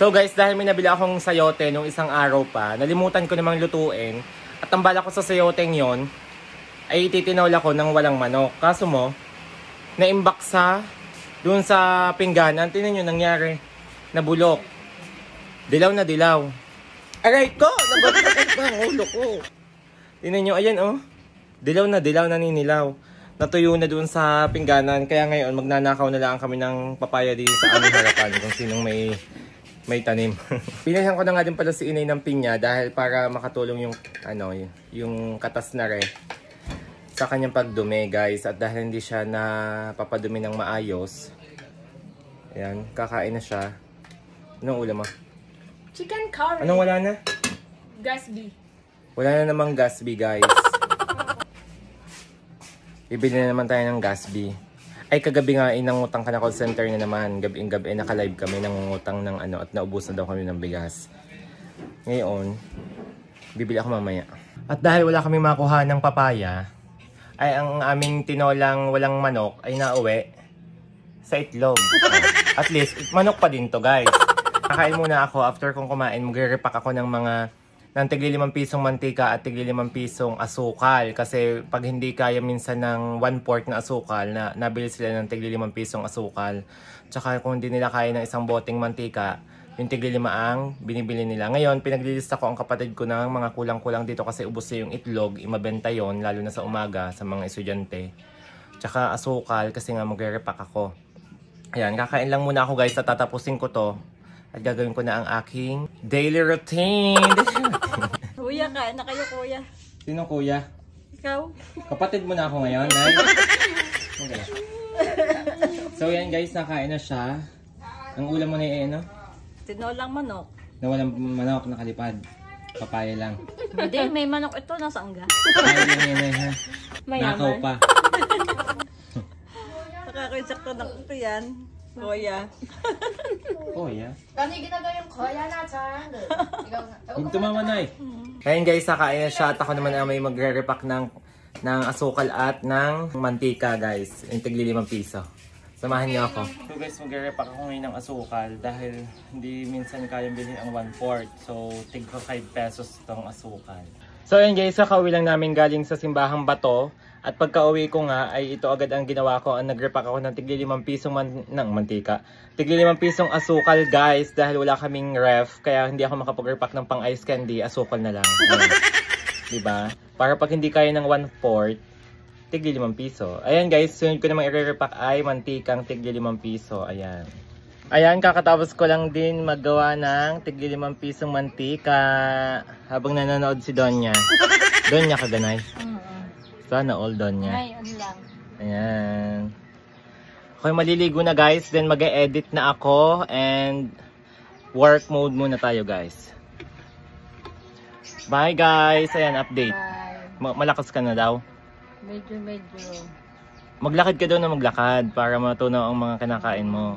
So guys, dahil may nabili akong sayote nung isang araw pa, nalimutan ko namang lutuin. At ang bala ko sa sayoteng yon ay ititinola ko ng walang manok. Kaso mo, naimbak sa doon sa pingganan. Tingnan nyo nangyari. Nabulok. Dilaw na dilaw. Aray ko! Nabagsakan pa ang ulo ko. Tingnan nyo, ayan oh. Dilaw na dilaw, naninilaw. Natuyo na doon sa pingganan. Kaya ngayon, magnanakaw na lang kami ng papaya din sa aming harapan. Kung sinong may tanim. Pinahan ko na nga din pala si inay ng pinya dahil para makatulong yung katas na re sa kanyang pagdumi, guys. At dahil hindi siya napapadumi ng maayos, ayan, kakain na siya. Anong ulam mo? Chicken curry. Anong wala na? Gatsby. Wala na namang Gatsby, guys. Bibili na naman tayo ng Gatsby. Ay, kagabi nga, nangutang ka na call center na naman. Gabi naka-live kami, nangungutang ng at naubos na daw kami ng bigas. Ngayon, bibili ako mamaya. At dahil wala kami makuha ng papaya, ay ang aming tinolang walang manok ay nauwi sa itlog. At least, manok pa din to, guys. Kakain muna ako. After kong kumain, magre-repack ako ng tigli 5 pisong mantika at tigli 5 pisong asukal. Kasi pag hindi kaya minsan ng 1/4 na asukal, nabili sila ng tigli 5 pisong asukal. Tsaka kung hindi nila kaya ng isang boteng mantika, yung tigli 5 ang binibili nila. Ngayon, pinaglilista ko ang kapatid ko ng mga kulang-kulang dito kasi ubos na yung itlog. Imabenta yon lalo na sa umaga sa mga estudyante. Tsaka asukal kasi nga magre-repack ako. Ayan, kakain lang muna ako, guys, at tatapusin ko to. At gagawin ko na ang aking daily routine. Kuya, kain na kayo, kuya. Sino kuya? Ikaw? Kapatid mo na ako ngayon, Nay. Okay. So yan, guys, nakain na siya. Ang ulam mo na ano? Tinolang manok. Na walang manok, nakalipad. Papaya lang. Hindi, may manok ito. Nasaan ka? Papaya lang yan, ha? Mayaman. Nakaw pa. Nakakaisakto ng ito yan. Kuya. Kuya? Kani ginagayang kaya na dyan. Huwag tumama, Nay. Ayan, guys, nakain na siya. At ako naman ay may magre-repack ng asukal at ng mantika, guys. Yung tigli 5 piso. Samahan niyo ako. So guys, magre-repack ako ngayon ng asukal dahil hindi minsan kayang bilhin ang 1/4. So, tig 5 pesos itong asukal. So ayan, guys, kakauwi lang namin galing sa simbahang Bato. At pagka-uwi ko nga, ay ito agad ang ginawa ko. Ang nag-repack ako ng tigli 5 pisong mantika. Tigli 5 pisong asukal, guys. Dahil wala kaming ref. Kaya hindi ako makapag-repack ng pang ice candy. Asukal na lang. Diba? Para pag hindi kaya ng 1/4, tigli 5 piso. Ayan, guys. Sunod ko namang i-repack ay mantikang tigli 5 piso. Ayan. Ayan, kakatapos ko lang din maggawa ng tigli 5 pisong mantika. Habang nanonood si Donya. Donya kaganay. Sana all done niya. Ngayon lang. Ayan. Okay, maliligo na, guys. Then mag-e-edit na ako. And work mode muna tayo, guys. Bye, guys. Ayan, update. Bye. Malakas ka na daw. Medyo. Maglakad ka daw na maglakad para matunaw ang mga kinakain mo.